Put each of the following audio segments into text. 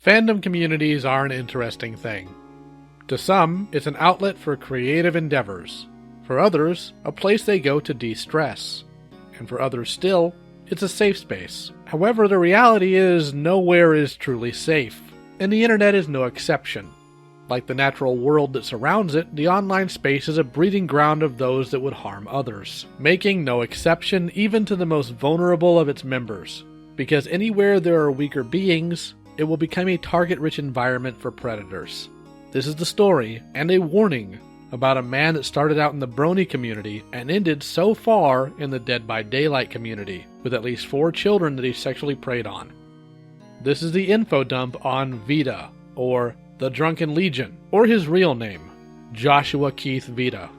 Fandom communities are an interesting thing. To some, it's an outlet for creative endeavors. For others, a place they go to de-stress. And for others still, it's a safe space. However, the reality is nowhere is truly safe, and the internet is no exception. Like the natural world that surrounds it, the online space is a breeding ground of those that would harm others, making no exception even to the most vulnerable of its members. Because anywhere there are weaker beings, it will become a target-rich environment for predators. This is the story, and a warning, about a man that started out in the Brony community and ended so far in the Dead by Daylight community, with at least 4 children that he sexually preyed on. This is the info dump on Vida, or the Drunken Legion, or his real name, Joshua Keith Vida.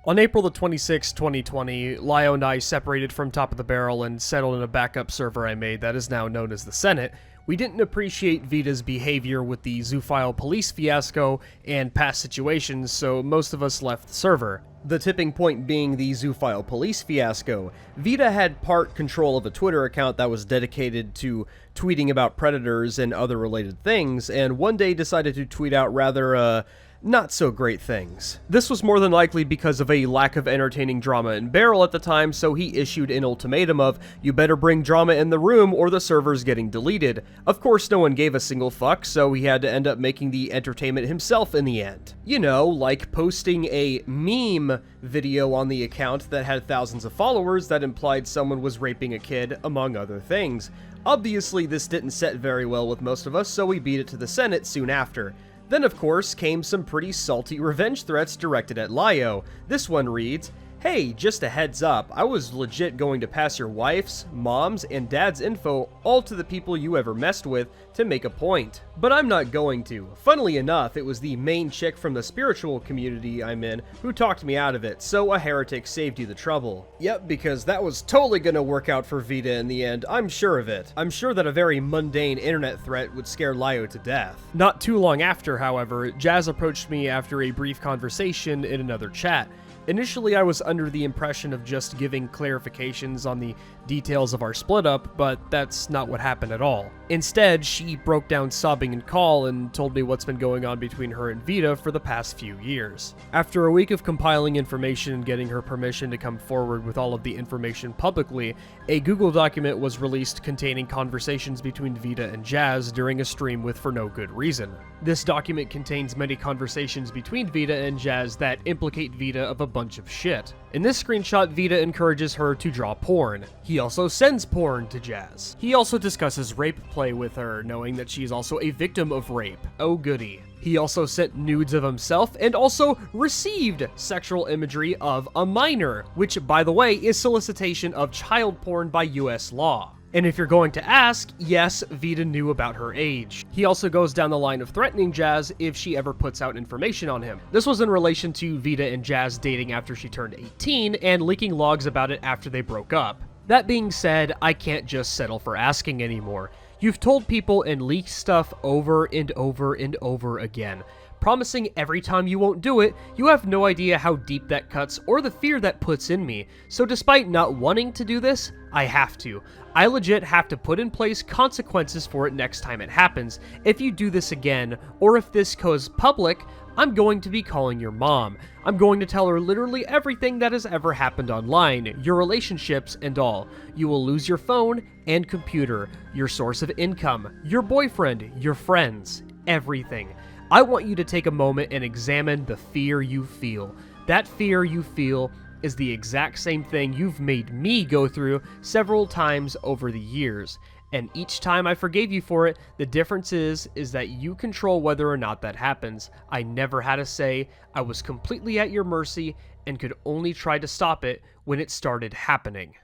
On April the 26th, 2020, Lio and I separated from Top of the Barrel and settled in a backup server I made that is now known as the Senate. We didn't appreciate Vida's behavior with the zoophile police fiasco and past situations, so most of us left the server. The tipping point being the zoophile police fiasco. Vida had part control of a Twitter account that was dedicated to tweeting about predators and other related things, and one day decided to tweet out rather, not so great things. This was more than likely because of a lack of entertaining drama in Barrel at the time, so he issued an ultimatum of, you better bring drama in the room or the server's getting deleted. Of course, no one gave a single fuck, so he had to end up making the entertainment himself in the end. You know, like posting a meme video on the account that had thousands of followers that implied someone was raping a kid, among other things. Obviously, this didn't set very well with most of us, so we beat it to the Senate soon after. Then, of course, came some pretty salty revenge threats directed at Lio. This one reads, "Hey, just a heads up, I was legit going to pass your wife's, mom's, and dad's info all to the people you ever messed with to make a point. But I'm not going to. Funnily enough, it was the main chick from the spiritual community I'm in who talked me out of it, so a heretic saved you the trouble." Yep, because that was totally gonna work out for Vida in the end, I'm sure of it. I'm sure that a very mundane internet threat would scare Lio to death. Not too long after, however, Jazz approached me after a brief conversation in another chat. Initially, I was under the impression of just giving clarifications on the details of our split up, but that's not what happened at all. Instead, she broke down sobbing in call and told me what's been going on between her and Vida for the past few years. After a week of compiling information and getting her permission to come forward with all of the information publicly, a Google document was released containing conversations between Vida and Jazz during a stream with For No Good Reason. This document contains many conversations between Vida and Jazz that implicate Vida of a bunch of shit. In this screenshot, Vida encourages her to draw porn. He also sends porn to Jazz. He also discusses rape play with her, knowing that she's also a victim of rape. Oh goody. He also sent nudes of himself and also received sexual imagery of a minor, which, by the way, is solicitation of child porn by US law. And if you're going to ask, yes, Vida knew about her age. He also goes down the line of threatening Jazz if she ever puts out information on him. This was in relation to Vida and Jazz dating after she turned 18 and leaking logs about it after they broke up. That being said, I can't just settle for asking anymore. You've told people and leaked stuff over and over and over again. Promising every time you won't do it, you have no idea how deep that cuts or the fear that puts in me. So despite not wanting to do this, I have to. I legit have to put in place consequences for it next time it happens. If you do this again, or if this goes public, I'm going to be calling your mom. I'm going to tell her literally everything that has ever happened online, your relationships and all. You will lose your phone and computer, your source of income, your boyfriend, your friends, everything. I want you to take a moment and examine the fear you feel. That fear you feel is the exact same thing you've made me go through several times over the years. And each time I forgave you for it, the difference is that you control whether or not that happens. I never had a say. I was completely at your mercy and could only try to stop it when it started happening.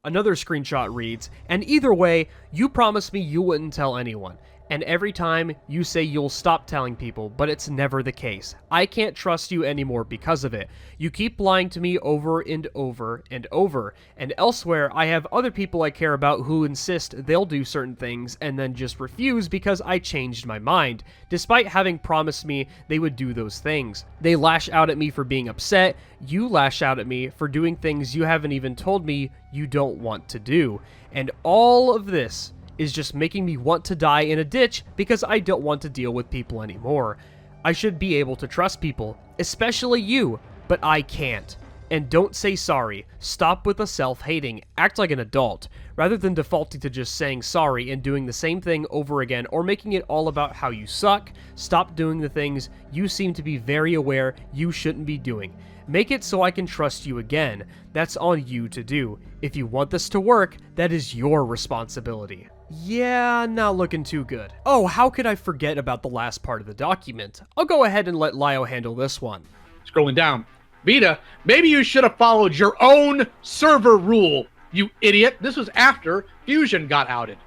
Another screenshot reads, "And either way, you promised me you wouldn't tell anyone. And every time you say you'll stop telling people, but it's never the case. I can't trust you anymore because of it. You keep lying to me over and over and over. And elsewhere, I have other people I care about who insist they'll do certain things and then just refuse because I changed my mind, despite having promised me they would do those things. They lash out at me for being upset. You lash out at me for doing things you haven't even told me you don't want to do. And all of this is just making me want to die in a ditch because I don't want to deal with people anymore. I should be able to trust people, especially you, but I can't. And don't say sorry. Stop with the self-hating. Act like an adult, rather than defaulting to just saying sorry and doing the same thing over again or making it all about how you suck. Stop doing the things you seem to be very aware you shouldn't be doing. Make it so I can trust you again. That's on you to do. If you want this to work, that is your responsibility. Yeah, not looking too good. Oh, how could I forget about the last part of the document? I'll go ahead and let Lio handle this one. Scrolling down. Vida, maybe you should have followed your own server rule, you idiot. This was after Fusion got outed.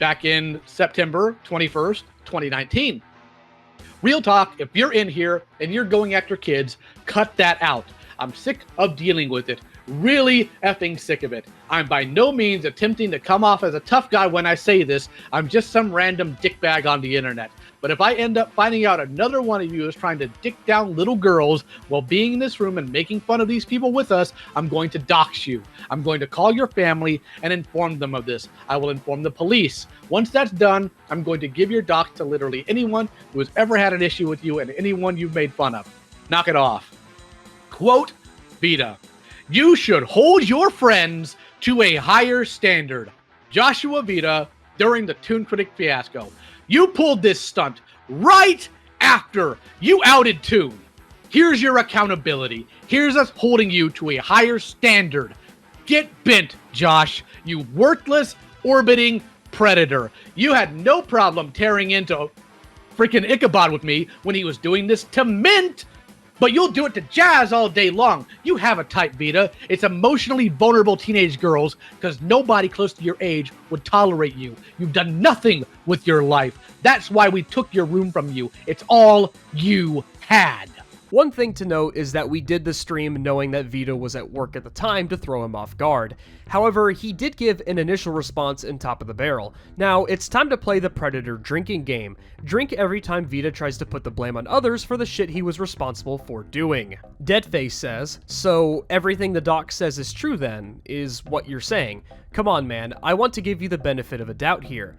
Back in September 21st, 2019. Real talk, if you're in here and you're going after kids, cut that out. I'm sick of dealing with it. Really effing sick of it. I'm by no means attempting to come off as a tough guy when I say this. I'm just some random dickbag on the internet. But if I end up finding out another one of you is trying to dick down little girls while being in this room and making fun of these people with us, I'm going to dox you. I'm going to call your family and inform them of this. I will inform the police. Once that's done, I'm going to give your dox to literally anyone who has ever had an issue with you and anyone you've made fun of. Knock it off. Quote, Vida, you should hold your friends to a higher standard. Joshua Vida during the Toon Critic fiasco. You pulled this stunt right after you outed Toon. Here's your accountability. Here's us holding you to a higher standard. Get bent, Josh, you worthless, orbiting predator. You had no problem tearing into freaking Ichabod with me when he was doing this to Mint, but you'll do it to Jazz all day long. You have a type, Vida. It's emotionally vulnerable teenage girls because nobody close to your age would tolerate you. You've done nothing with your life. That's why we took your room from you. It's all you had. One thing to note is that we did the stream knowing that Vida was at work at the time to throw him off guard. However, he did give an initial response in Top of the Barrel. Now, it's time to play the Predator drinking game. Drink every time Vida tries to put the blame on others for the shit he was responsible for doing. Deadface says, so everything the doc says is true then, is what you're saying. Come on, man, I want to give you the benefit of a doubt here.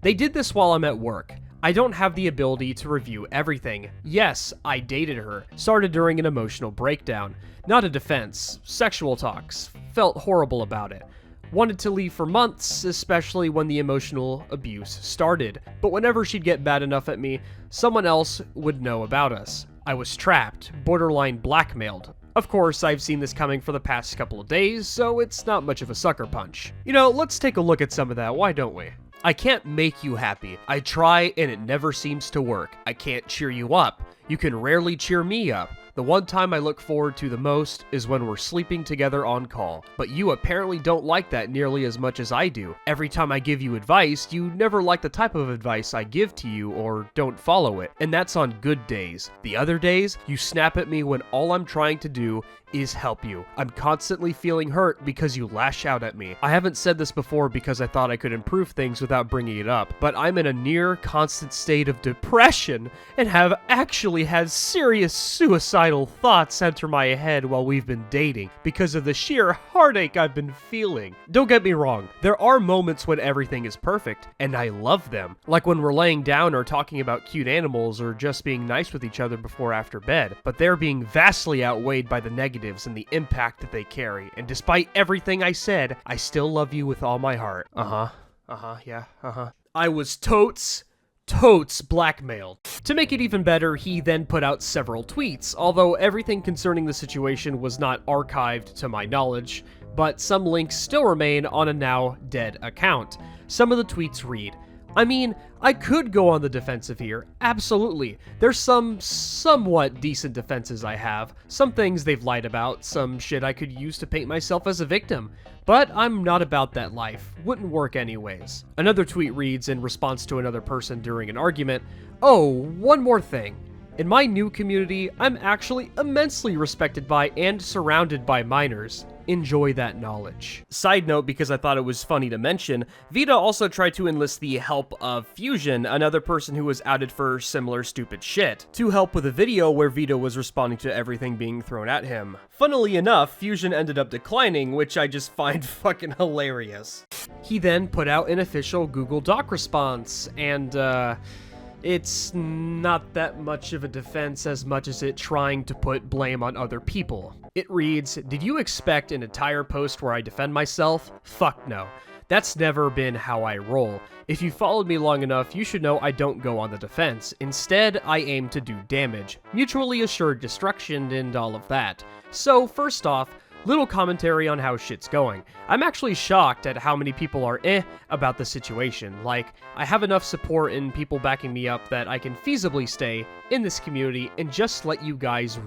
They did this while I'm at work. I don't have the ability to review everything. Yes, I dated her. Started during an emotional breakdown. Not a defense. Sexual talks. Felt horrible about it. Wanted to leave for months, especially when the emotional abuse started. But whenever she'd get bad enough at me, someone else would know about us. I was trapped, borderline blackmailed. Of course, I've seen this coming for the past couple of days, so it's not much of a sucker punch. You know, let's take a look at some of that, why don't we? I can't make you happy. I try and it never seems to work. I can't cheer you up. You can rarely cheer me up. The one time I look forward to the most is when we're sleeping together on call. But you apparently don't like that nearly as much as I do. Every time I give you advice, you never like the type of advice I give to you or don't follow it. And that's on good days. The other days, you snap at me when all I'm trying to do is help you. I'm constantly feeling hurt because you lash out at me. I haven't said this before because I thought I could improve things without bringing it up, but I'm in a near constant state of depression and have actually had serious suicidal thoughts enter my head while we've been dating because of the sheer heartache I've been feeling. Don't get me wrong, there are moments when everything is perfect, and I love them. Like when we're laying down or talking about cute animals or just being nice with each other before after bed, but they're being vastly outweighed by the negatives and the impact that they carry. And despite everything I said, I still love you with all my heart. I was totes blackmailed. To make it even better, he then put out several tweets, although everything concerning the situation was not archived to my knowledge, but some links still remain on a now dead account. Some of the tweets read, I mean, I could go on the defensive here, absolutely. There's some somewhat decent defenses I have, some things they've lied about, some shit I could use to paint myself as a victim. But I'm not about that life, wouldn't work anyways. Another tweet reads in response to another person during an argument, oh, one more thing. In my new community, I'm actually immensely respected by and surrounded by minors. Enjoy that knowledge. Side note, because I thought it was funny to mention, Vida also tried to enlist the help of Fusion, another person who was outed for similar stupid shit, to help with a video where Vida was responding to everything being thrown at him. Funnily enough, Fusion ended up declining, which I just find fucking hilarious. He then put out an official Google Doc response, and it's not that much of a defense as much as it trying to put blame on other people. It reads, "Did you expect an entire post where I defend myself? Fuck no. That's never been how I roll. If you followed me long enough, you should know I don't go on the defense. Instead, I aim to do damage, mutually assured destruction and all of that. So, first off, little commentary on how shit's going. I'm actually shocked at how many people are about the situation. Like, I have enough support and people backing me up that I can feasibly stay in this community and just let you guys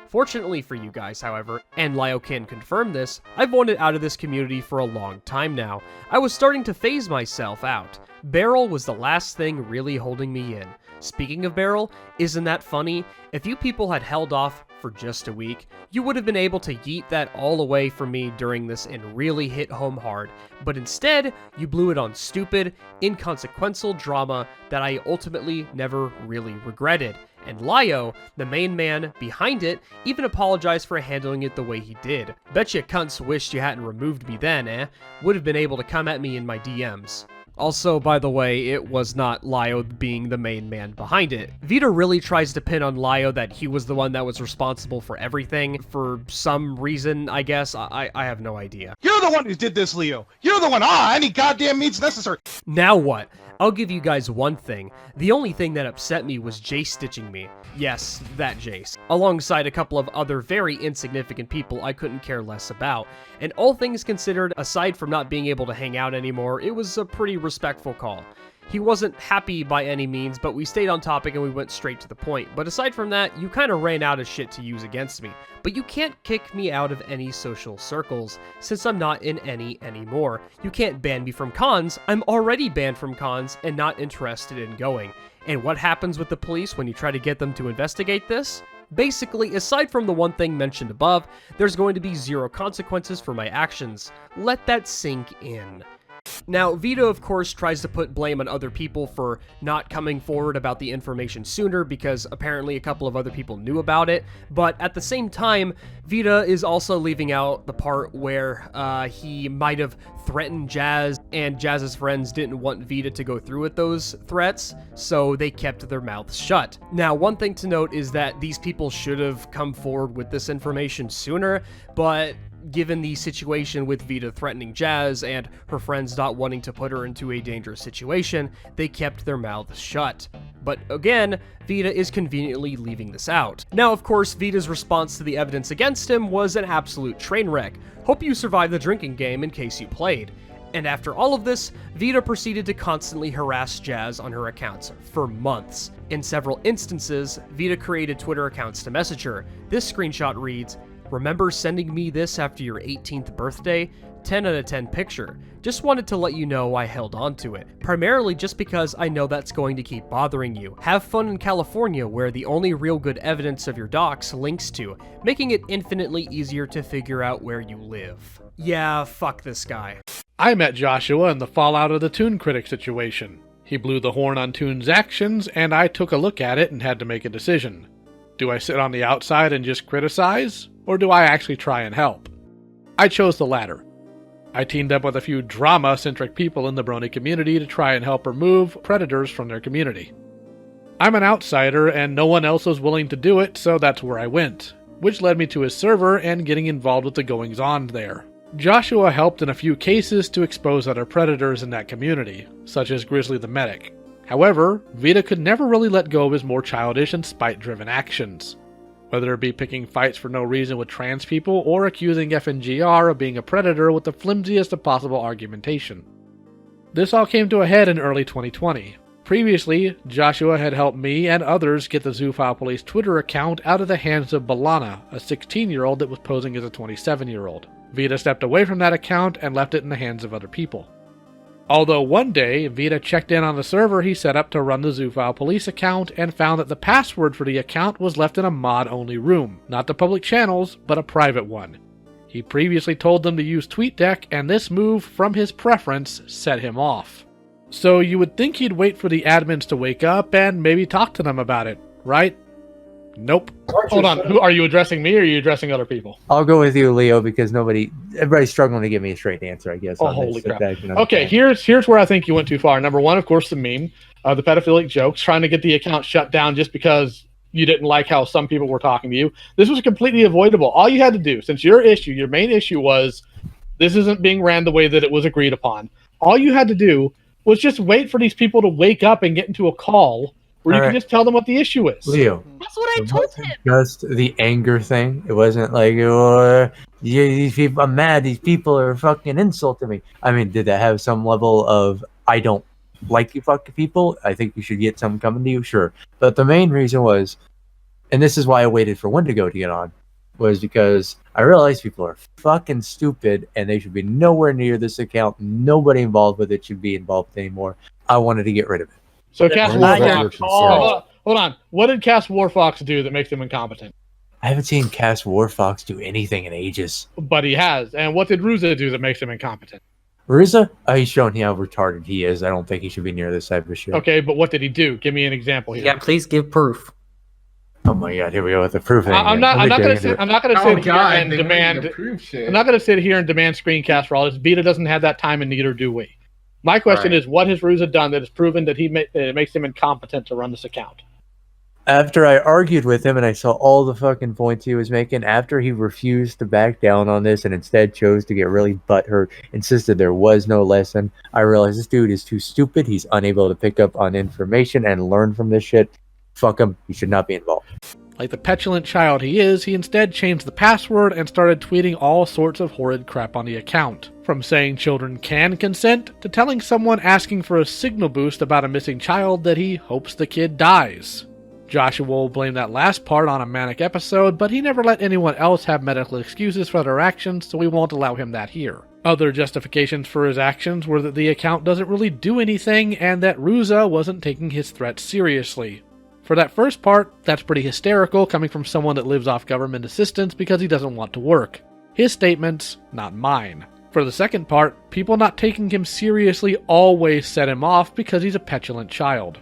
Fortunately for you guys, however, and Lio can confirm this, I've wanted out of this community for a long time now. I was starting to phase myself out. Barrel was the last thing really holding me in. Speaking of Barrel, isn't that funny? If you people had held off for just a week, you would have been able to yeet that all away from me during this and really hit home hard. But instead, you blew it on stupid, inconsequential drama that I ultimately never really regretted. And Lio, the main man behind it, even apologized for handling it the way he did. Betcha cunts wished you hadn't removed me then, Would have been able to come at me in my DMs. Also, by the way, it was not Lio being the main man behind it. Vida really tries to pin on Lio that he was the one that was responsible for everything, for some reason, I guess. I have no idea. You're the one who did this, Leo! You're the one! Any goddamn means necessary! Now what? I'll give you guys one thing. The only thing that upset me was Jace stitching me. Yes, that Jace. Alongside a couple of other very insignificant people I couldn't care less about. And all things considered, aside from not being able to hang out anymore, it was a pretty respectful call. He wasn't happy by any means, but we stayed on topic and we went straight to the point. But aside from that, you kind of ran out of shit to use against me. But you can't kick me out of any social circles, since I'm not in any anymore. You can't ban me from cons. I'm already banned from cons and not interested in going. And what happens with the police when you try to get them to investigate this? Basically, aside from the one thing mentioned above, there's going to be zero consequences for my actions. Let that sink in. Now, Vida, of course, tries to put blame on other people for not coming forward about the information sooner because apparently a couple of other people knew about it, but at the same time, Vida is also leaving out the part where he might have threatened Jazz, and Jazz's friends didn't want Vida to go through with those threats, so they kept their mouths shut. Now, one thing to note is that these people should have come forward with this information sooner, but given the situation with Vida threatening Jazz and her friends not wanting to put her into a dangerous situation, they kept their mouths shut. But again, Vida is conveniently leaving this out. Now, of course, Vida's response to the evidence against him was an absolute train wreck. Hope you survived the drinking game in case you played. And after all of this, Vida proceeded to constantly harass Jazz on her accounts for months. In several instances, Vida created Twitter accounts to message her. This screenshot reads, "Remember sending me this after your 18th birthday? 10 out of 10 picture. Just wanted to let you know I held on to it. Primarily just because I know that's going to keep bothering you. Have fun in California where the only real good evidence of your docs links to, making it infinitely easier to figure out where you live." Yeah, fuck this guy. I met Joshua in the fallout of the Toon Critic situation. He blew the horn on Toon's actions, and I took a look at it and had to make a decision. Do I sit on the outside and just criticize? Or do I actually try and help? I chose the latter. I teamed up with a few drama-centric people in the Brony community to try and help remove predators from their community. I'm an outsider and no one else was willing to do it, so that's where I went, which led me to his server and getting involved with the goings-on there. Joshua helped in a few cases to expose other predators in that community, such as Grizzly the Medic. However, Vida could never really let go of his more childish and spite-driven actions. Whether it be picking fights for no reason with trans people or accusing FNGR of being a predator with the flimsiest of possible argumentation. This all came to a head in early 2020. Previously, Joshua had helped me and others get the Zoophile Police Twitter account out of the hands of Balana, a 16-year-old that was posing as a 27-year-old. Vida stepped away from that account and left it in the hands of other people. Although one day, Vida checked in on the server he set up to run the Zoofile police account and found that the password for the account was left in a mod-only room. Not the public channels, but a private one. He previously told them to use TweetDeck, and this move, from his preference, set him off. So you would think he'd wait for the admins to wake up and maybe talk to them about it, right? Nope. Hold on, who are you addressing me or are you addressing other people? I'll go with you, Leo, because everybody's struggling to give me a straight answer, I guess. Oh, holy crap. Okay, here's where I think you went too far. Number one, of course, the meme, the pedophilic jokes, trying to get the account shut down just because you didn't like how some people were talking to you. This was completely avoidable. All you had to do, since your main issue was this isn't being ran the way that it was agreed upon, all you had to do was just wait for these people to wake up and get into a call where you can just tell them what the issue is. Leo, that's what I told him. Just the anger thing. It wasn't like, oh, these people, I'm mad. These people are fucking insulting me. I mean, did that have some level of, I don't like you fucking people? I think you should get some coming to you? Sure. But the main reason was, and this is why I waited for Wendigo to get on, was because I realized people are fucking stupid and they should be nowhere near this account. Nobody involved with it should be involved anymore. I wanted to get rid of it. So Cast Warfox, hold on. What did Cast Warfox do that makes him incompetent? I haven't seen Cast Warfox do anything in ages. But he has. And what did Ruza do that makes him incompetent? Ruza? He's shown how retarded he is. I don't think he should be near this type of shit. Okay, but what did he do? Give me an example here. Yeah, please give proof. Oh my god, here we go with the proof. I'm not going to sit here and demand screencast for all this. Vida doesn't have that time, and neither do we. My question is, what has Ruza done that has proven that it makes him incompetent to run this account? After I argued with him and I saw all the fucking points he was making, after he refused to back down on this and instead chose to get really butthurt, insisted there was no lesson, I realized this dude is too stupid. He's unable to pick up on information and learn from this shit. Fuck him. He should not be involved. Like the petulant child he is, he instead changed the password and started tweeting all sorts of horrid crap on the account. From saying children can consent, to telling someone asking for a signal boost about a missing child that he hopes the kid dies. Joshua will blame that last part on a manic episode, but he never let anyone else have medical excuses for their actions, so we won't allow him that here. Other justifications for his actions were that the account doesn't really do anything, and that Ruza wasn't taking his threats seriously. For that first part, that's pretty hysterical coming from someone that lives off government assistance because he doesn't want to work. His statements, not mine. For the second part, people not taking him seriously always set him off because he's a petulant child.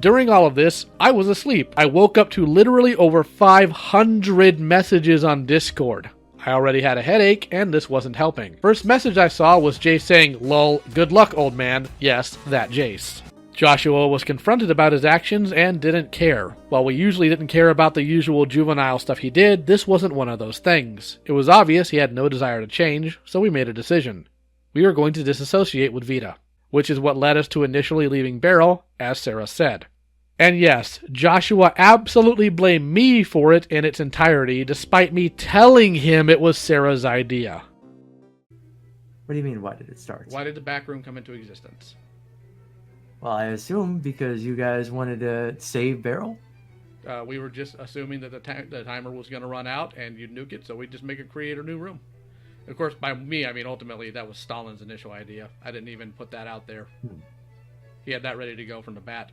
During all of this, I was asleep. I woke up to literally over 500 messages on Discord. I already had a headache, and this wasn't helping. First message I saw was Jace saying, "Lol, good luck, old man." Yes, that Jace. Joshua was confronted about his actions and didn't care. While we usually didn't care about the usual juvenile stuff he did, this wasn't one of those things. It was obvious he had no desire to change, so we made a decision. We were going to disassociate with Vida, which is what led us to initially leaving Barrel, as Sarah said. And yes, Joshua absolutely blamed me for it in its entirety, despite me telling him it was Sarah's idea. What do you mean, why did it start? Why did the back room come into existence? Well, I assume because you guys wanted to save Barrel. We were just assuming that the timer was going to run out and you'd nuke it, so we'd just create a new room. Of course, by me, I mean ultimately that was Stalin's initial idea. I didn't even put that out there. He had that ready to go from the bat.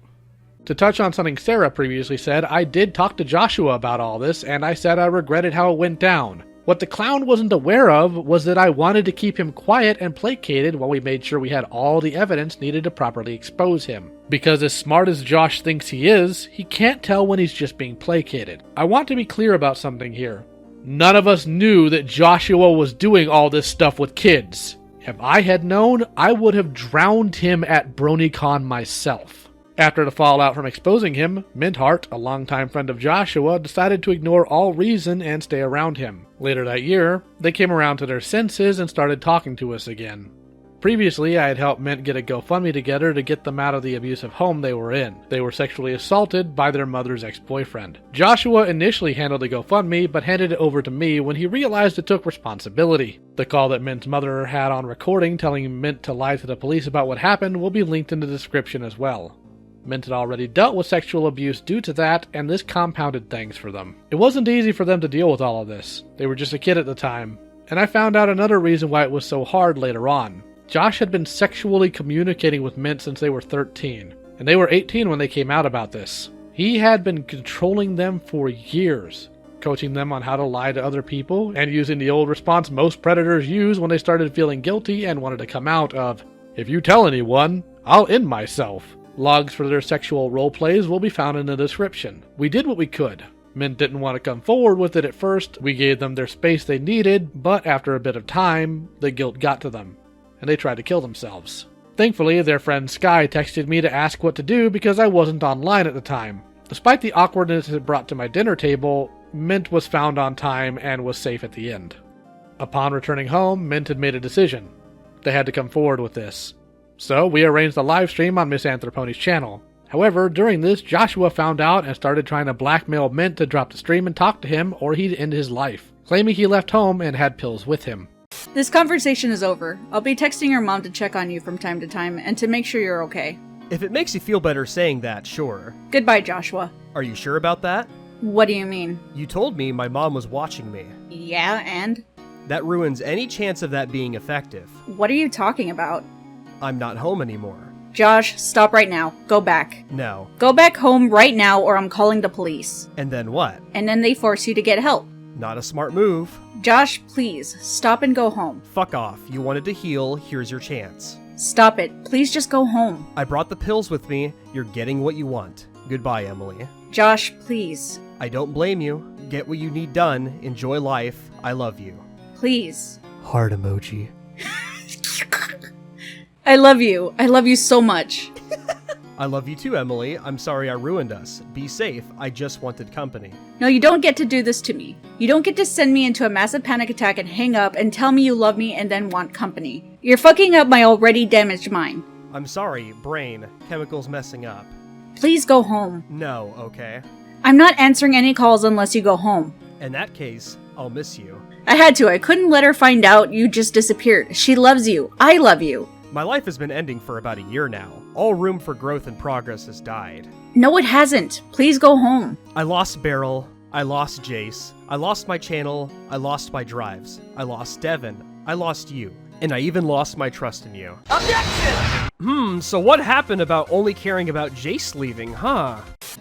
To touch on something Sarah previously said, I did talk to Joshua about all this, and I said I regretted how it went down. What the clown wasn't aware of was that I wanted to keep him quiet and placated while we made sure we had all the evidence needed to properly expose him. Because as smart as Josh thinks he is, he can't tell when he's just being placated. I want to be clear about something here. None of us knew that Joshua was doing all this stuff with kids. If I had known, I would have drowned him at BronyCon myself. After the fallout from exposing him, Mintheart, a longtime friend of Joshua, decided to ignore all reason and stay around him. Later that year, they came around to their senses and started talking to us again. Previously, I had helped Mint get a GoFundMe together to get them out of the abusive home they were in. They were sexually assaulted by their mother's ex-boyfriend. Joshua initially handled the GoFundMe, but handed it over to me when he realized it took responsibility. The call that Mint's mother had on recording telling Mint to lie to the police about what happened will be linked in the description as well. Mint had already dealt with sexual abuse due to that, and this compounded things for them. It wasn't easy for them to deal with all of this. They were just a kid at the time. And I found out another reason why it was so hard later on. Josh had been sexually communicating with Mint since they were 13, and they were 18 when they came out about this. He had been controlling them for years, coaching them on how to lie to other people, and using the old response most predators use when they started feeling guilty and wanted to come out of, "If you tell anyone, I'll end myself." Logs for their sexual role plays will be found in the description. We did what we could. Mint didn't want to come forward with it at first. We gave them their space they needed, but after a bit of time, the guilt got to them, and they tried to kill themselves. Thankfully, their friend Sky texted me to ask what to do because I wasn't online at the time. Despite the awkwardness it brought to my dinner table, Mint was found on time and was safe at the end. Upon returning home, Mint had made a decision. They had to come forward with this. So we arranged a live stream on Miss Anthropony's channel. However, during this, Joshua found out and started trying to blackmail Mint to drop the stream and talk to him or he'd end his life, claiming he left home and had pills with him. This conversation is over. I'll be texting your mom to check on you from time to time and to make sure you're okay. If it makes you feel better saying that, sure. Goodbye, Joshua. Are you sure about that? What do you mean? You told me my mom was watching me. Yeah, and? That ruins any chance of that being effective. What are you talking about? I'm not home anymore. Josh, stop right now. Go back. No. Go back home right now or I'm calling the police. And then what? And then they force you to get help. Not a smart move. Josh, please, stop and go home. Fuck off. You wanted to heal, here's your chance. Stop it. Please just go home. I brought the pills with me. You're getting what you want. Goodbye, Emily. Josh, please. I don't blame you. Get what you need done. Enjoy life. I love you. Please. Heart emoji. I love you. I love you so much. I love you too, Emily. I'm sorry I ruined us. Be safe. I just wanted company. No, you don't get to do this to me. You don't get to send me into a massive panic attack and hang up and tell me you love me and then want company. You're fucking up my already damaged mind. I'm sorry. Brain. Chemicals messing up. Please go home. No, okay? I'm not answering any calls unless you go home. In that case, I'll miss you. I had to. I couldn't let her find out you just disappeared. She loves you. I love you. My life has been ending for about a year now. All room for growth and progress has died. No, it hasn't. Please go home. I lost Beryl. I lost Jace. I lost my channel. I lost my drives. I lost Devin. I lost you. And I even lost my trust in you. Objection! So what happened about only caring about Jace leaving, huh?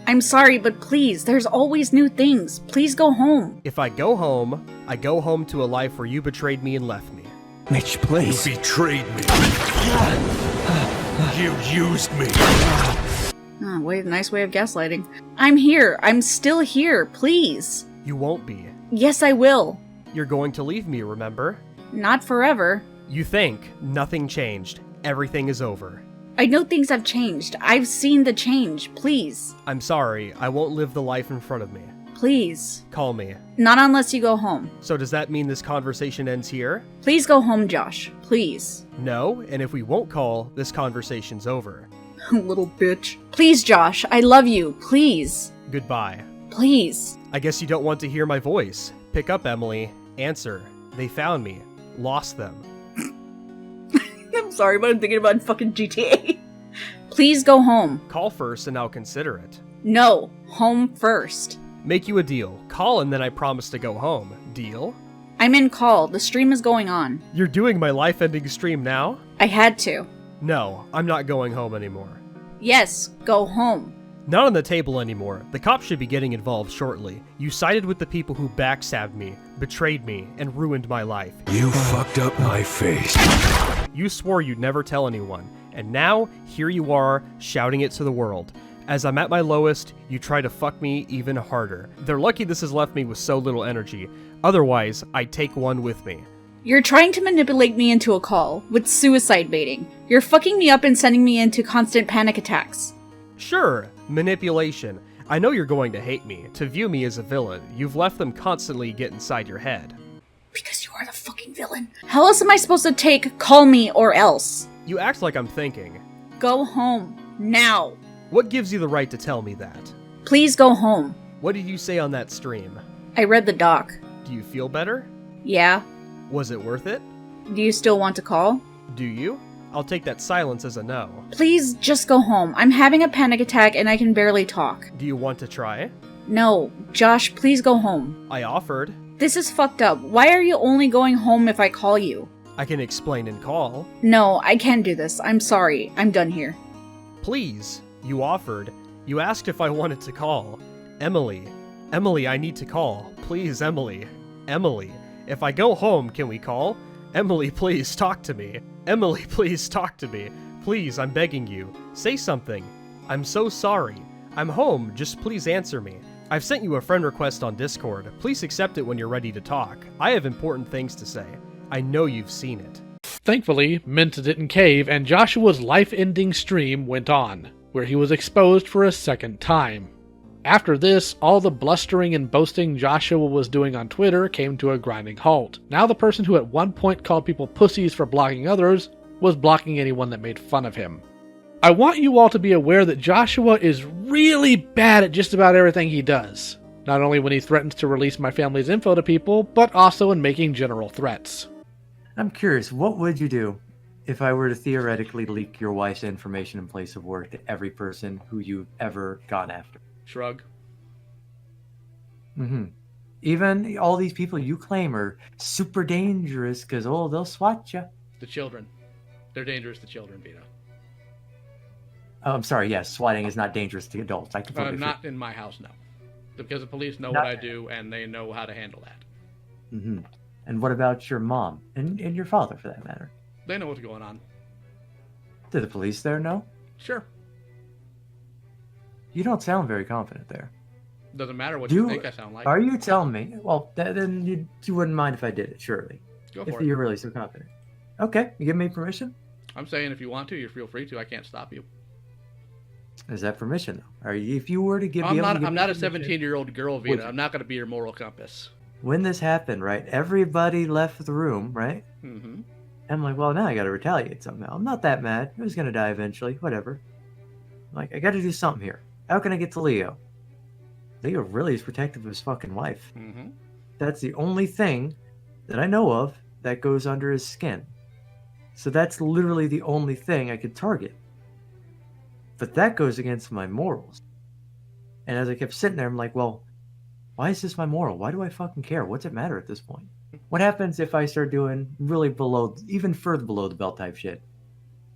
I'm sorry, but please, there's always new things. Please go home. If I go home to a life where you betrayed me and left me. Which place? You betrayed me. You used me. Oh, nice way of gaslighting. I'm here. I'm still here. Please. You won't be. Yes, I will. You're going to leave me, remember? Not forever. You think. Nothing changed. Everything is over. I know things have changed. I've seen the change. Please. I'm sorry. I won't live the life in front of me. Please. Call me. Not unless you go home. So does that mean this conversation ends here? Please go home, Josh. Please. No, and if we won't call, this conversation's over. Little bitch. Please, Josh. I love you. Please. Goodbye. Please. I guess you don't want to hear my voice. Pick up, Emily. Answer. They found me. Lost them. I'm sorry, but I'm thinking about fucking GTA. Please go home. Call first and I'll consider it. No. Home first. Make you a deal. Call and then I promise to go home. Deal? I'm in call. The stream is going on. You're doing my life-ending stream now? I had to. No, I'm not going home anymore. Yes, go home. Not on the table anymore. The cops should be getting involved shortly. You sided with the people who backstabbed me, betrayed me, and ruined my life. You fucked up my face. You swore you'd never tell anyone, and now, here you are, shouting it to the world. As I'm at my lowest, you try to fuck me even harder. They're lucky this has left me with so little energy. Otherwise, I'd take one with me. You're trying to manipulate me into a call, with suicide baiting. You're fucking me up and sending me into constant panic attacks. Sure, manipulation. I know you're going to hate me, to view me as a villain. You've left them constantly get inside your head. Because you are the fucking villain. How else am I supposed to take call me or else? You act like I'm thinking. Go home. Now. What gives you the right to tell me that? Please go home. What did you say on that stream? I read the doc. Do you feel better? Yeah. Was it worth it? Do you still want to call? Do you? I'll take that silence as a no. Please just go home. I'm having a panic attack and I can barely talk. Do you want to try? No. Josh, please go home. I offered. This is fucked up. Why are you only going home if I call you? I can explain and call. No, I can't do this. I'm sorry. I'm done here. Please, you offered. You asked if I wanted to call. Emily. Emily, I need to call. Please, Emily. Emily. If I go home, can we call? Emily, please talk to me. Emily, please talk to me. Please, I'm begging you. Say something. I'm so sorry. I'm home. Just please answer me. I've sent you a friend request on Discord. Please accept it when you're ready to talk. I have important things to say. I know you've seen it. Thankfully, Mint didn't cave, and Joshua's life-ending stream went on, where he was exposed for a second time. After this, all the blustering and boasting Joshua was doing on Twitter came to a grinding halt. Now the person who at one point called people pussies for blocking others was blocking anyone that made fun of him. I want you all to be aware that Joshua is really bad at just about everything he does. Not only when he threatens to release my family's info to people, but also in making general threats. I'm curious, what would you do if I were to theoretically leak your wife's information in place of work to every person who you've ever gone after? Shrug. Even all these people you claim are super dangerous because, they'll swat you. The children. They're dangerous to children, Vida. Oh, I'm sorry, yes, swatting is not dangerous to adults. I completely Not in my house, no. Because the police know what I do, and they know how to handle that. And what about your mom? And your father, for that matter? They know what's going on. Do the police there know? Sure. You don't sound very confident there. Doesn't matter what you think I sound like. Are you telling me? Well, then you wouldn't mind if I did it, surely. Go for if it. you're really so confident. Okay, you give me permission? I'm saying if you want to, you feel free to. I can't stop you. Is that permission, though? If you were to give I'm me... not a 17-year-old girl, Vida. I'm not going to be your moral compass. When this happened, right, everybody left the room, right? Mm-hmm. I'm like, well, now I got to retaliate somehow. I'm not that mad. He was going to die eventually. Whatever. I'm like, I got to do something here. How can I get to Leo? Leo really is protective of his fucking wife. Mm-hmm. That's the only thing that I know of that goes under his skin. So that's literally the only thing I could target. But that goes against my morals. And as I kept sitting there, I'm like, well, why is this my moral? Why do I fucking care? What's it matter at this point? What happens if I start doing really even further below the belt type shit?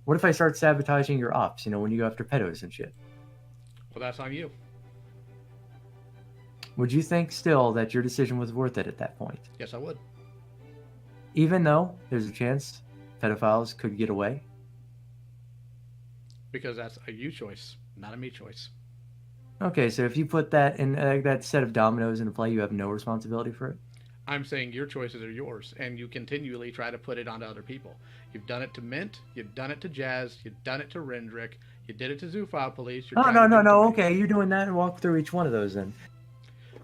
What if I start sabotaging your ops, when you go after pedos and shit? Well, that's on you. Would you think still that your decision was worth it at that point? Yes, I would. Even though there's a chance pedophiles could get away? Because that's a you choice, not a me choice. Okay, so if you put that in that set of dominoes into play, you have no responsibility for it? I'm saying your choices are yours, and you continually try to put it onto other people. You've done it to Mint, you've done it to Jazz, you've done it to Rendrick, you did it to Zoophile Police. No. Okay, you're doing that and walk through each one of those then.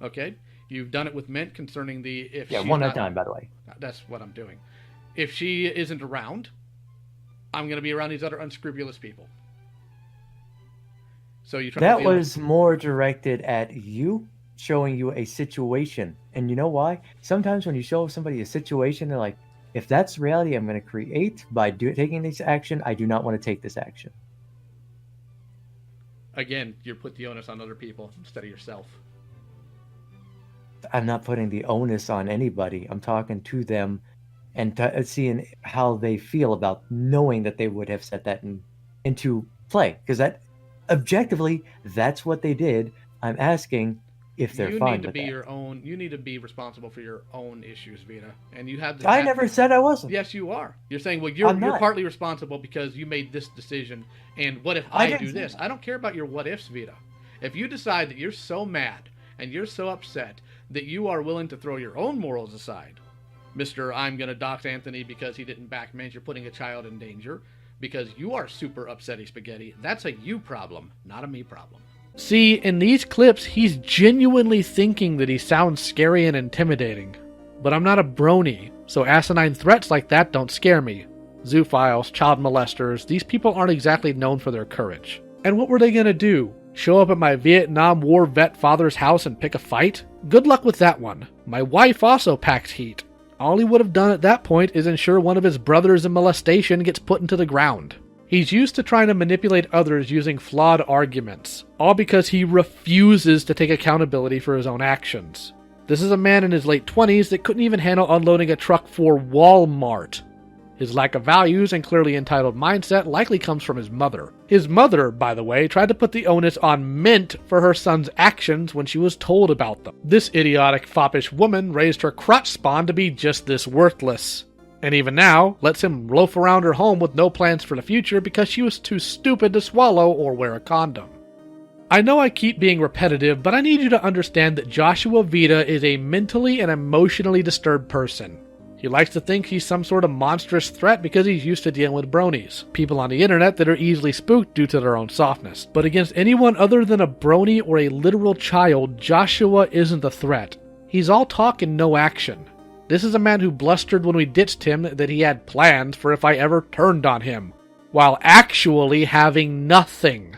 Okay, you've done it with Mint concerning one at a time, by the way. That's what I'm doing. If she isn't around, I'm going to be around these other unscrupulous people. So you try. That was more directed at you, showing you a situation. And you know why? Sometimes when you show somebody a situation, they're like, if that's the reality I'm going to create by taking this action, I do not want to take this action. Again, you put the onus on other people instead of yourself. I'm not putting the onus on anybody. I'm talking to them and seeing how they feel about knowing that they would have set that into play. Because objectively, that's what they did. I'm asking if they're fine with that. You need to be responsible for your own issues, Vida. And you have. I never said I wasn't. Yes, you are. You're saying, well, you're partly responsible because you made this decision. And what if I do this? I don't care about your what ifs, Vida. If you decide that you're so mad and you're so upset that you are willing to throw your own morals aside, Mr. I'm going to dox Anthony because he didn't back Mint, you're putting a child in danger, because you are super upsetty spaghetti, that's a you problem, not a me problem. See, in these clips, he's genuinely thinking that he sounds scary and intimidating. But I'm not a brony, so asinine threats like that don't scare me. Zoophiles, child molesters, these people aren't exactly known for their courage. And what were they going to do? Show up at my Vietnam War vet father's house and pick a fight? Good luck with that one. My wife also packs heat. All he would have done at that point is ensure one of his brothers in molestation gets put into the ground. He's used to trying to manipulate others using flawed arguments, all because he refuses to take accountability for his own actions. This is a man in his late 20s that couldn't even handle unloading a truck for Walmart. His lack of values and clearly entitled mindset likely comes from his mother. His mother, by the way, tried to put the onus on Mint for her son's actions when she was told about them. This idiotic, foppish woman raised her crotch spawn to be just this worthless. And even now, lets him loaf around her home with no plans for the future because she was too stupid to swallow or wear a condom. I know I keep being repetitive, but I need you to understand that Joshua Vida is a mentally and emotionally disturbed person. He likes to think he's some sort of monstrous threat because he's used to dealing with bronies, people on the internet that are easily spooked due to their own softness. But against anyone other than a brony or a literal child, Joshua isn't a threat. He's all talk and no action. This is a man who blustered when we ditched him that he had plans for if I ever turned on him, while actually having nothing.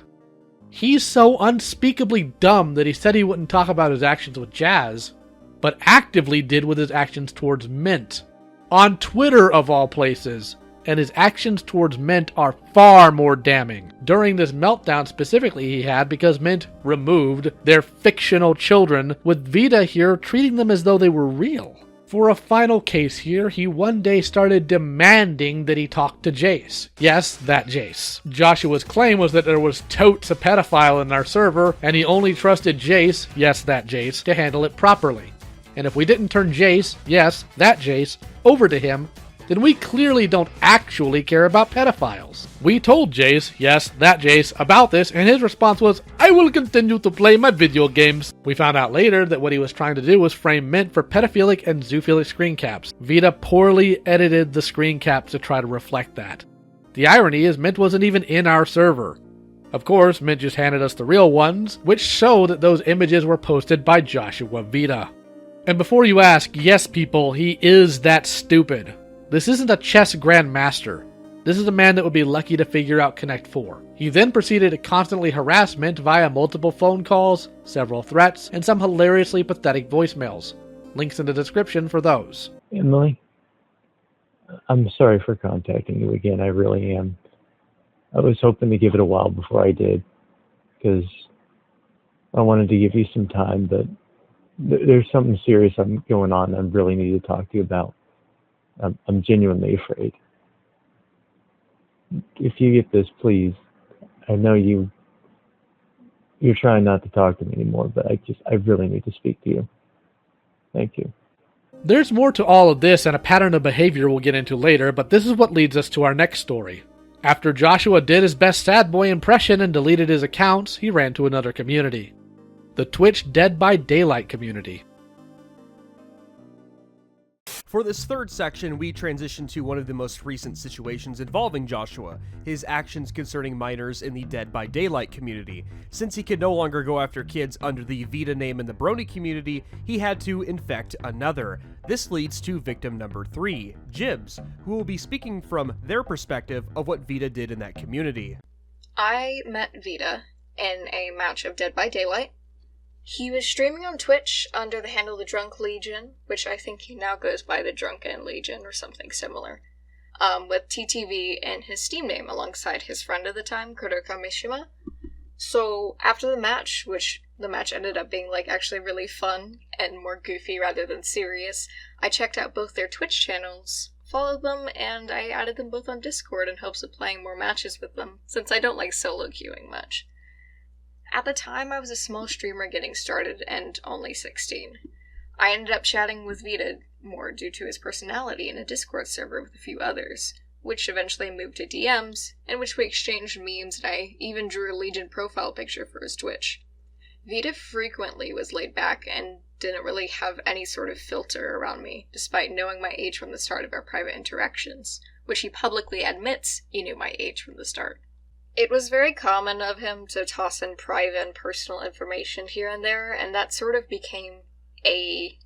He's so unspeakably dumb that he said he wouldn't talk about his actions with Jazz, but actively did with his actions towards Mint. On Twitter, of all places, and his actions towards Mint are far more damning. During this meltdown specifically he had because Mint removed their fictional children, with Vida here treating them as though they were real. For a final case here, he one day started demanding that he talk to Jace. Yes, that Jace. Joshua's claim was that there was totes a pedophile in our server, and he only trusted Jace, yes, that Jace, to handle it properly. And if we didn't turn Jace, yes, that Jace, over to him, then we clearly don't actually care about pedophiles. We told Jace, yes, that Jace, about this, and his response was, I will continue to play my video games. We found out later that what he was trying to do was frame Mint for pedophilic and zoophilic screen caps. Vida poorly edited the screen caps to try to reflect that. The irony is Mint wasn't even in our server. Of course, Mint just handed us the real ones, which show that those images were posted by Joshua Vida. And before you ask, yes people, he is that stupid. This isn't a chess grandmaster. This is a man that would be lucky to figure out Connect 4. He then proceeded to constantly harass Mint via multiple phone calls, several threats, and some hilariously pathetic voicemails. Links in the description for those. Emily, I'm sorry for contacting you again. I really am. I was hoping to give it a while before I did, because I wanted to give you some time, but there's something serious going on I really need to talk to you about. I'm genuinely afraid. If you get this, please. I know you're trying not to talk to me anymore, but I really need to speak to you. Thank you. There's more to all of this and a pattern of behavior we'll get into later, but this is what leads us to our next story. After Joshua did his best sad boy impression and deleted his accounts, he ran to another community. The Twitch Dead by Daylight community. For this third section, we transition to one of the most recent situations involving Joshua, his actions concerning minors in the Dead by Daylight community. Since he could no longer go after kids under the Vida name in the Brony community, he had to infect another. This leads to victim number 3, Jibz, who will be speaking from their perspective of what Vida did in that community. I met Vida in a match of Dead by Daylight. He was streaming on Twitch under the handle The Drunk Legion, which I think he now goes by The Drunken Legion or something similar, with TTV and his Steam name alongside his friend at the time, Kuroko Mishima. So after the match, which the match ended up being actually really fun and more goofy rather than serious, I checked out both their Twitch channels, followed them, and I added them both on Discord in hopes of playing more matches with them, since I don't like solo queuing much. At the time, I was a small streamer getting started and only 16. I ended up chatting with Vida more due to his personality in a Discord server with a few others, which eventually moved to DMs, in which we exchanged memes and I even drew a Legion profile picture for his Twitch. Vida frequently was laid back and didn't really have any sort of filter around me, despite knowing my age from the start of our private interactions, which he publicly admits he knew my age from the start. It was very common of him to toss in private and personal information here and there, and that sort of became a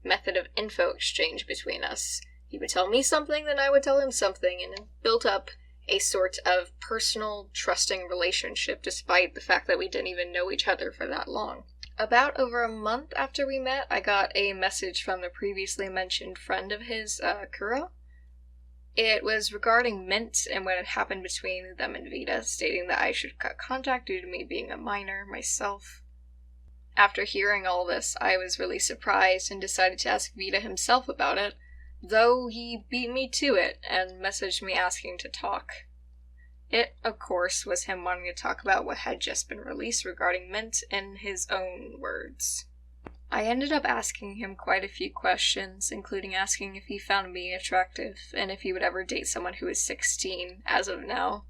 method of info exchange between us. He would tell me something, then I would tell him something, and it built up a sort of personal, trusting relationship despite the fact that we didn't even know each other for that long. About over a month after we met, I got a message from the previously mentioned friend of his, Kuro. It was regarding Mint and what had happened between them and Vida, stating that I should cut contact due to me being a minor myself. After hearing all this, I was really surprised and decided to ask Vida himself about it, though he beat me to it and messaged me asking to talk. It, of course, was him wanting to talk about what had just been released regarding Mint in his own words. I ended up asking him quite a few questions, including asking if he found me attractive and if he would ever date someone who is 16 as of now.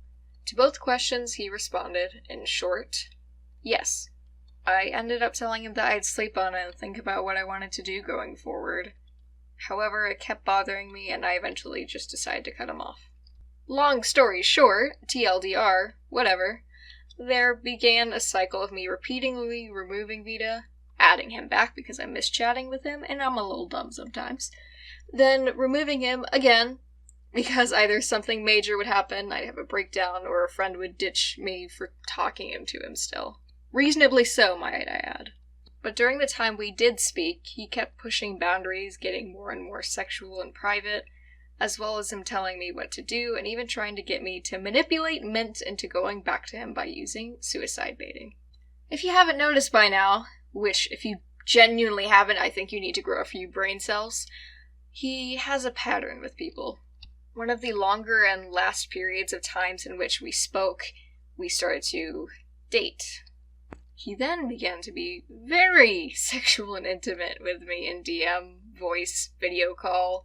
To both questions he responded, in short, yes. I ended up telling him that I'd sleep on it and think about what I wanted to do going forward. However, it kept bothering me and I eventually just decided to cut him off. Long story short, TLDR, whatever, there began a cycle of me repeatedly removing Vida, adding him back because I miss chatting with him and I'm a little dumb sometimes, then removing him again because either something major would happen, I'd have a breakdown, or a friend would ditch me for talking him to him still. Reasonably so, might I add. But during the time we did speak, he kept pushing boundaries, getting more and more sexual and private, as well as him telling me what to do, and even trying to get me to manipulate Mint into going back to him by using suicide baiting. If you haven't noticed by now, which if you genuinely haven't, I think you need to grow a few brain cells, he has a pattern with people. One of the longer and last periods of times in which we spoke, we started to date. He then began to be very sexual and intimate with me in DM, voice, video call,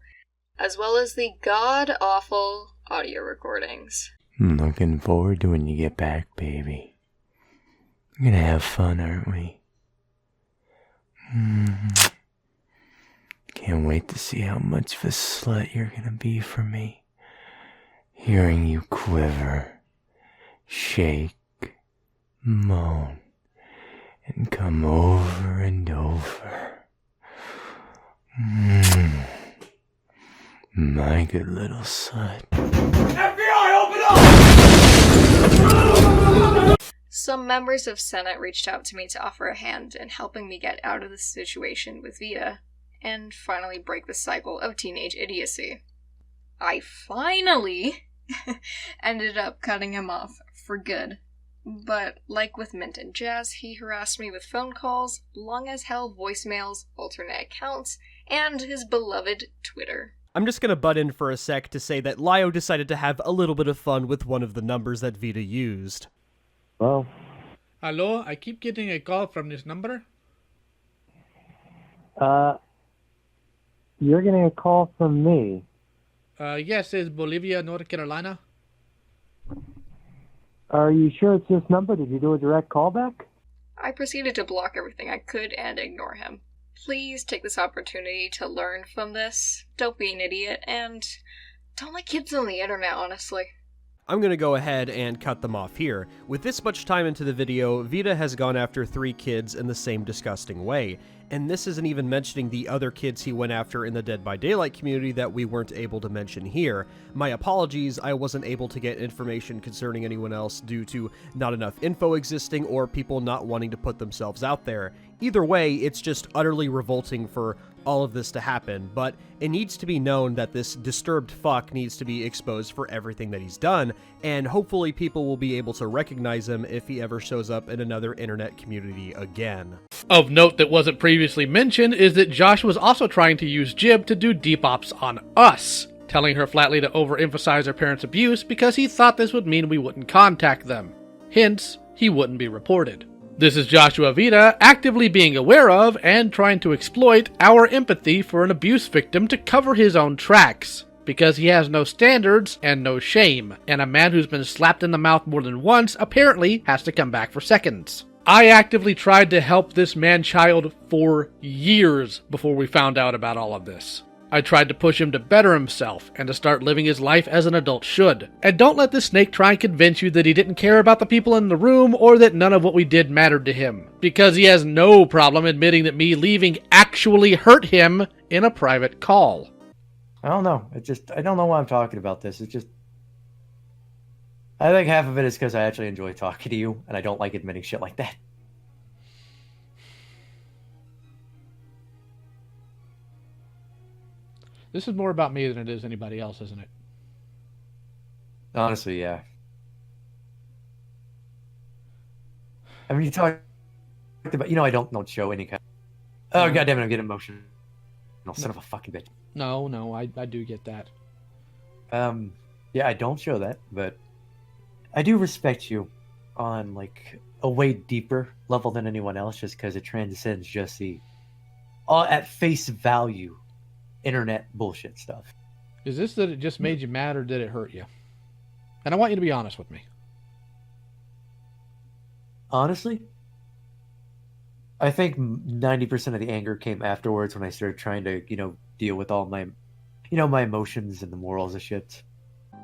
as well as the god-awful audio recordings. I'm looking forward to when you get back, baby. We're gonna have fun, aren't we? Can't wait to see how much of a slut you're gonna be for me. Hearing you quiver, shake, moan, and come over and over. My good little slut. FBI, open up! Some members of Senate reached out to me to offer a hand in helping me get out of the situation with Vida, and finally break the cycle of teenage idiocy. I finally ended up cutting him off for good. But like with Mint and Jazz, he harassed me with phone calls, long as hell voicemails, alternate accounts, and his beloved Twitter. I'm just gonna butt in for a sec to say that Lio decided to have a little bit of fun with one of the numbers that Vida used. Well, Hello, I keep getting a call from this number. you're getting a call from me. Yes, it's Bolivia, North Carolina. Are you sure it's this number? Did you do a direct callback? I proceeded to block everything I could and ignore him. Please take this opportunity to learn from this. Don't be an idiot, and don't like kids on the internet, honestly. I'm gonna go ahead and cut them off here. With this much time into the video, Vida has gone after 3 kids in the same disgusting way. And this isn't even mentioning the other kids he went after in the Dead by Daylight community that we weren't able to mention here. My apologies, I wasn't able to get information concerning anyone else due to not enough info existing or people not wanting to put themselves out there. Either way, it's just utterly revolting for all of this to happen, but it needs to be known that this disturbed fuck needs to be exposed for everything that he's done, and hopefully people will be able to recognize him if he ever shows up in another internet community again. Of note that wasn't previously mentioned is that Josh was also trying to use Jib to do deep ops on us, telling her flatly to overemphasize her parents' abuse because he thought this would mean we wouldn't contact them. Hence, he wouldn't be reported. This is Joshua Vida actively being aware of and trying to exploit our empathy for an abuse victim to cover his own tracks, because he has no standards and no shame, and a man who's been slapped in the mouth more than once apparently has to come back for seconds. I actively tried to help this man-child for years before we found out about all of this. I tried to push him to better himself and to start living his life as an adult should. And don't let this snake try and convince you that he didn't care about the people in the room or that none of what we did mattered to him, because he has no problem admitting that me leaving actually hurt him in a private call. I don't know. I don't know why I'm talking about this. I think half of it is because I actually enjoy talking to you, and I don't like admitting shit like that. This is more about me than it is anybody else, isn't it? Honestly, yeah. I mean, you talked about, I don't show any kind of... Oh, goddammit, I'm getting emotional. No, son of a fucking bitch. No, I do get that. Yeah, I don't show that, but I do respect you on like a way deeper level than anyone else, just because it transcends just the at face value internet bullshit stuff. Is this that it just made you mad, or did it hurt you? And I want you to be honest with me. Honestly, I think 90% of the anger came afterwards when I started trying to, deal with all my, my emotions and the morals of shit.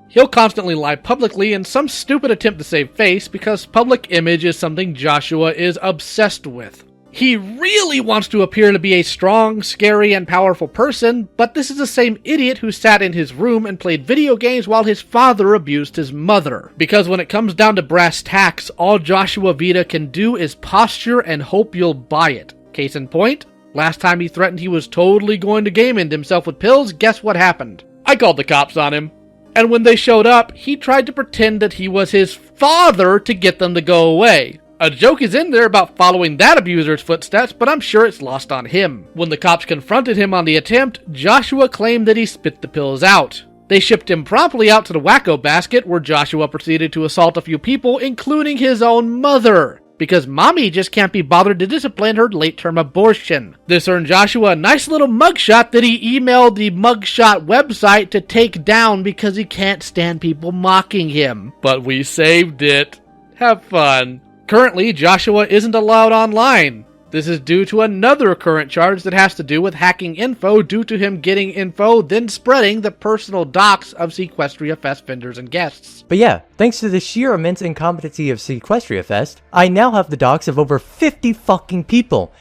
He'll constantly lie publicly in some stupid attempt to save face because public image is something Joshua is obsessed with. He really wants to appear to be a strong, scary, and powerful person, but this is the same idiot who sat in his room and played video games while his father abused his mother. Because when it comes down to brass tacks, all Joshua Vida can do is posture and hope you'll buy it. Case in point, last time he threatened he was totally going to game end himself with pills, guess what happened? I called the cops on him. And when they showed up, he tried to pretend that he was his father to get them to go away. A joke is in there about following that abuser's footsteps, but I'm sure it's lost on him. When the cops confronted him on the attempt, Joshua claimed that he spit the pills out. They shipped him promptly out to the wacko basket, where Joshua proceeded to assault a few people, including his own mother, because mommy just can't be bothered to discipline her late-term abortion. This earned Joshua a nice little mugshot that he emailed the mugshot website to take down because he can't stand people mocking him. But we saved it. Have fun. Currently, Joshua isn't allowed online. This is due to another current charge that has to do with hacking info due to him getting info, then spreading the personal docs of Sequestria Fest vendors and guests. But yeah, thanks to the sheer immense incompetency of Sequestria Fest, I now have the docs of over 50 fucking people.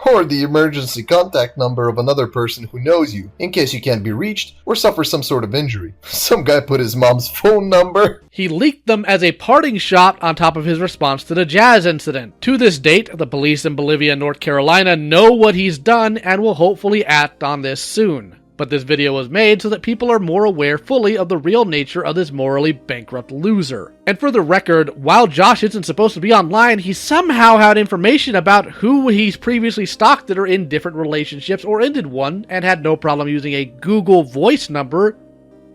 Or the emergency contact number of another person who knows you, in case you can't be reached or suffer some sort of injury. Some guy put his mom's phone number. He leaked them as a parting shot on top of his response to the Jazz incident. To this date, the police in Bolivia and North Carolina know what he's done and will hopefully act on this soon. But this video was made so that people are more aware fully of the real nature of this morally bankrupt loser. And for the record, while Josh isn't supposed to be online, he somehow had information about who he's previously stalked that are in different relationships or ended one, and had no problem using a Google Voice number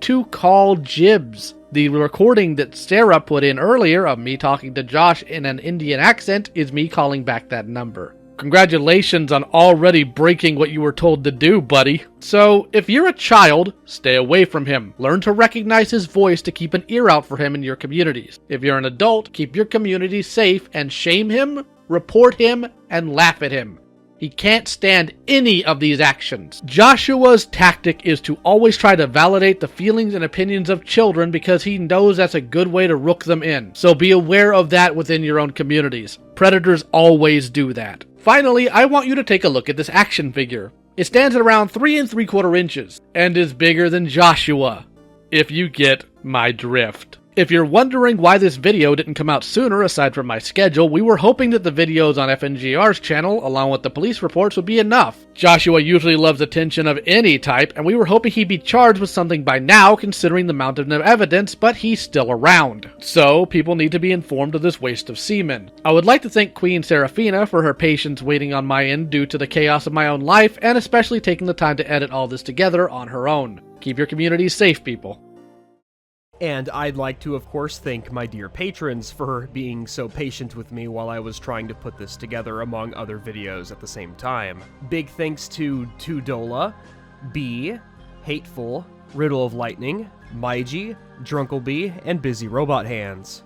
to call Jibz. The recording that Sarah put in earlier of me talking to Josh in an Indian accent is me calling back that number. Congratulations on already breaking what you were told to do, buddy. So, if you're a child, stay away from him. Learn to recognize his voice to keep an ear out for him in your communities. If you're an adult, keep your community safe and shame him, report him, and laugh at him. He can't stand any of these actions. Joshua's tactic is to always try to validate the feelings and opinions of children because he knows that's a good way to rook them in. So be aware of that within your own communities. Predators always do that. Finally, I want you to take a look at this action figure. It stands at around 3 3/4 inches and is bigger than Joshua, if you get my drift. If you're wondering why this video didn't come out sooner aside from my schedule, we were hoping that the videos on FNGR's channel, along with the police reports, would be enough. Joshua usually loves attention of any type, and we were hoping he'd be charged with something by now, considering the mountain of evidence, but he's still around. So, people need to be informed of this waste of semen. I would like to thank Queen Serafina for her patience waiting on my end due to the chaos of my own life, and especially taking the time to edit all this together on her own. Keep your communities safe, people. And I'd like to, of course, thank my dear patrons for being so patient with me while I was trying to put this together among other videos at the same time. Big thanks to Tudola, B, Hateful, RiddleofLighting, Maji, DrunkleBee, and BusyRobotHands.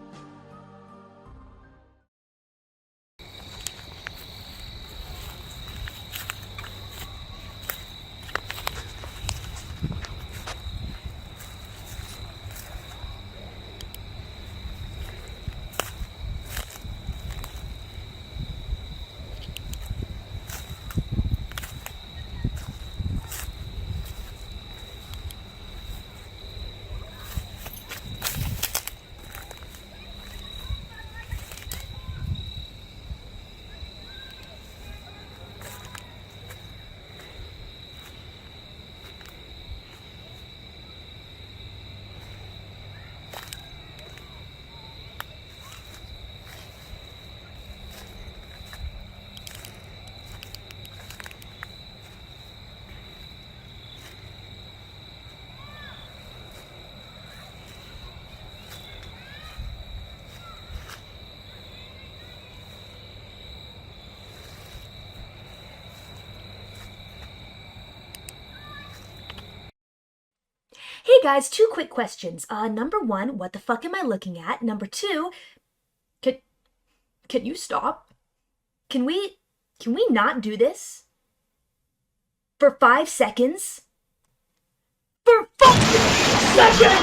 guys, 2 quick questions. Number 1, what the fuck am I looking at? Number 2, can you stop? Can we not do this? For 5 seconds? For 5 seconds!